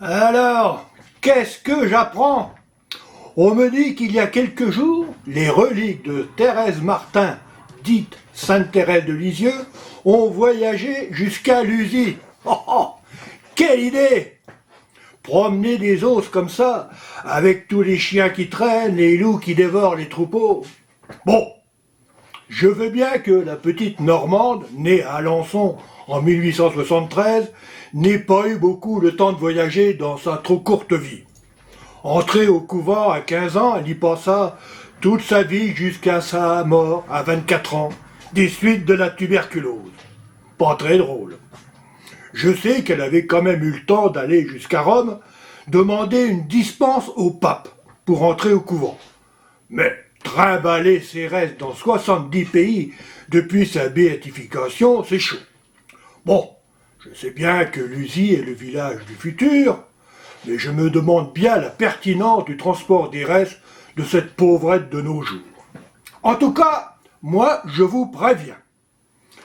Alors, qu'est-ce que j'apprends? On me dit qu'il y a quelques jours, les reliques de Thérèse Martin, dite Sainte Thérèse de Lisieux, ont voyagé jusqu'à Lusy. Oh, oh, quelle idée! Promener des os comme ça, avec tous les chiens qui traînent, les loups qui dévorent les troupeaux. Bon, je veux bien que la petite Normande, née à Alençon en 1873, n'ait pas eu beaucoup le temps de voyager dans sa trop courte vie. Entrée au couvent à 15 ans, elle y passa toute sa vie jusqu'à sa mort à 24 ans, des suites de la tuberculose. Pas très drôle. Je sais qu'elle avait quand même eu le temps d'aller jusqu'à Rome, demander une dispense au pape pour entrer au couvent. Mais trimballer ses restes dans 70 pays depuis sa béatification, c'est chaud. Bon, je sais bien que Lusy est le village du futur, mais je me demande bien la pertinence du transport des restes de cette pauvrette de nos jours. En tout cas, moi, je vous préviens.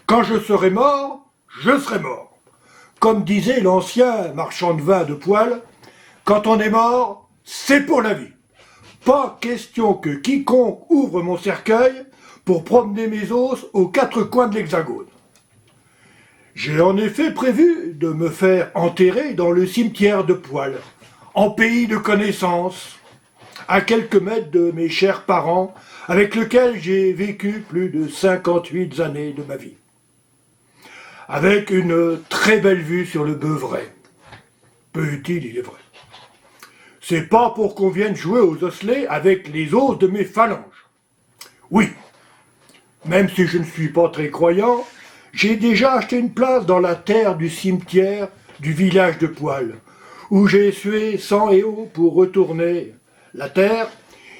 Quand je serai mort, je serai mort. Comme disait l'ancien marchand de vin de Poil, quand on est mort, c'est pour la vie. Pas question que quiconque ouvre mon cercueil pour promener mes os aux quatre coins de l'Hexagone. J'ai en effet prévu de me faire enterrer dans le cimetière de Poil, en pays de connaissance, à quelques mètres de mes chers parents, avec lesquels j'ai vécu plus de 58 années de ma vie. Avec une très belle vue sur le Beuvray. Peu utile, il est vrai. C'est pas pour qu'on vienne jouer aux osselets avec les os de mes phalanges. Oui, même si je ne suis pas très croyant, j'ai déjà acheté une place dans la terre du cimetière du village de Poil, où j'ai sué sang et eau pour retourner la terre,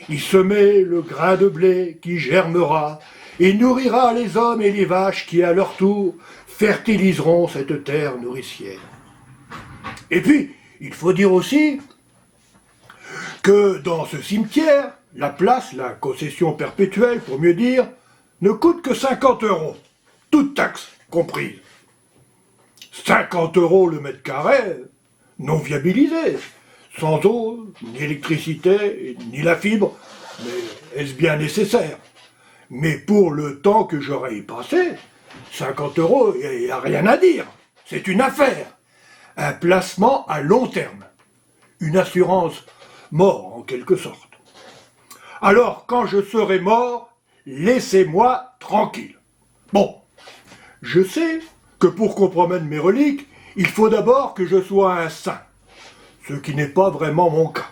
y semer le grain de blé qui germera et nourrira les hommes et les vaches qui, à leur tour, fertiliseront cette terre nourricière. Et puis, il faut dire aussi que dans ce cimetière, la place, la concession perpétuelle pour mieux dire, ne coûte que 50 €, toutes taxes comprises. 50 € le mètre carré, non viabilisé, sans eau, ni électricité, ni la fibre, mais est-ce bien nécessaire? Mais pour le temps que j'aurais y passé, 50 €, il n'y a rien à dire. C'est une affaire. Un placement à long terme. Une assurance mort, en quelque sorte. Alors, quand je serai mort, laissez-moi tranquille. Bon, je sais que pour qu'on promène mes reliques, il faut d'abord que je sois un saint. Ce qui n'est pas vraiment mon cas.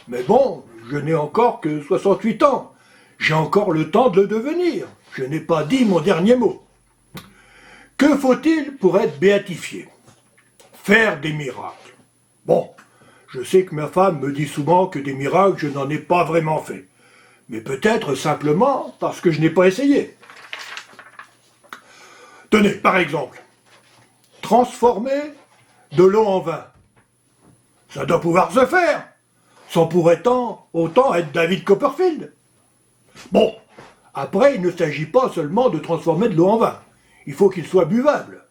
Mais bon, je n'ai encore que 68 ans. J'ai encore le temps de le devenir. Je n'ai pas dit mon dernier mot. Que faut-il pour être béatifié? Faire des miracles. Bon, je sais que ma femme me dit souvent que des miracles, je n'en ai pas vraiment fait. Mais peut-être simplement parce que je n'ai pas essayé. Tenez, par exemple, transformer de l'eau en vin. Ça doit pouvoir se faire, sans pour autant être David Copperfield. Bon, après, il ne s'agit pas seulement de transformer de l'eau en vin. Il faut qu'il soit buvable.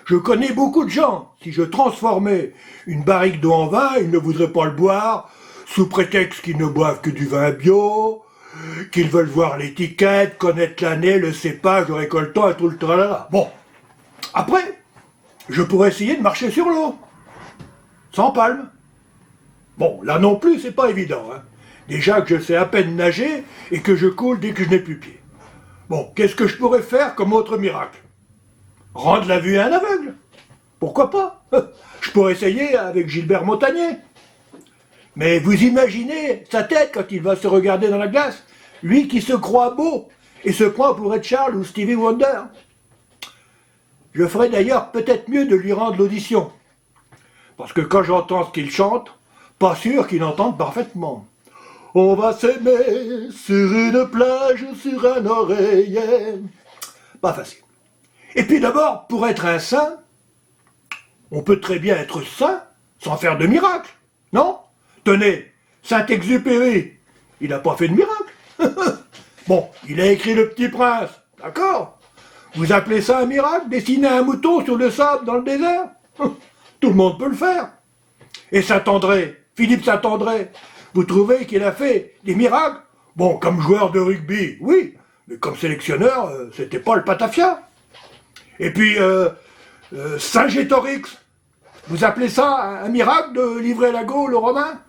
Je connais beaucoup de gens. Si je transformais une barrique d'eau en vin, ils ne voudraient pas le boire, sous prétexte qu'ils ne boivent que du vin bio, qu'ils veulent voir l'étiquette, connaître l'année, le cépage, le récoltant et tout le tralala. Bon, après, je pourrais essayer de marcher sur l'eau, sans palme. Bon, là non plus, c'est pas évident. Déjà que je sais à peine nager et que je coule dès que je n'ai plus pied. Bon, qu'est-ce que je pourrais faire comme autre miracle? Rendre la vue à un aveugle? Pourquoi pas? Je pourrais essayer avec Gilbert Montagnier. Mais vous imaginez sa tête quand il va se regarder dans la glace? Lui qui se croit beau et se prend pour Ed Charles ou Stevie Wonder. Je ferais d'ailleurs peut-être mieux de lui rendre l'audition. Parce que quand j'entends ce qu'il chante, pas sûr qu'il entende parfaitement. On va s'aimer sur une plage, sur un oreiller. Pas facile. Et puis d'abord, pour être un saint, on peut très bien être saint sans faire de miracle, non? Tenez, Saint-Exupéry, il n'a pas fait de miracle. Bon, il a écrit Le Petit Prince, d'accord? Vous appelez ça un miracle, dessiner un mouton sur le sable dans le désert? Tout le monde peut le faire. Et Saint-André, Philippe Saint-André, vous trouvez qu'il a fait des miracles? Bon, comme joueur de rugby, oui, mais comme sélectionneur, c'était pas le patafia. Et puis, Saint-Gétorix, vous appelez ça un miracle de livrer la Gaule aux Romains?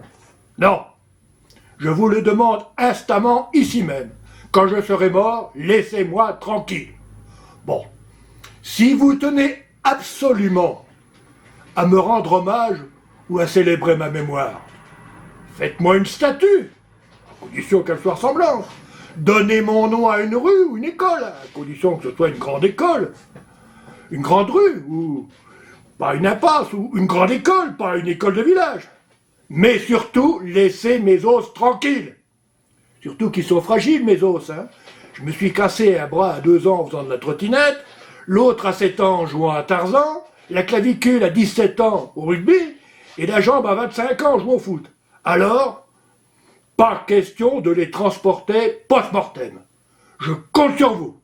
Non. Je vous le demande instamment ici même. Quand je serai mort, laissez-moi tranquille. Bon, si vous tenez absolument à me rendre hommage ou à célébrer ma mémoire, faites-moi une statue, à condition qu'elle soit ressemblante. Donnez mon nom à une rue ou une école, à condition que ce soit une grande école. Une grande rue, ou pas une impasse, ou une grande école, pas une école de village. Mais surtout, laissez mes os tranquilles. Surtout qu'ils sont fragiles, mes os. Hein. Je me suis cassé un bras à 2 ans en faisant de la trottinette, l'autre à 7 ans en jouant à Tarzan, la clavicule à 17 ans au rugby, et la jambe à 25 ans en jouant au foot. Alors, pas question de les transporter post-mortem. Je compte sur vous.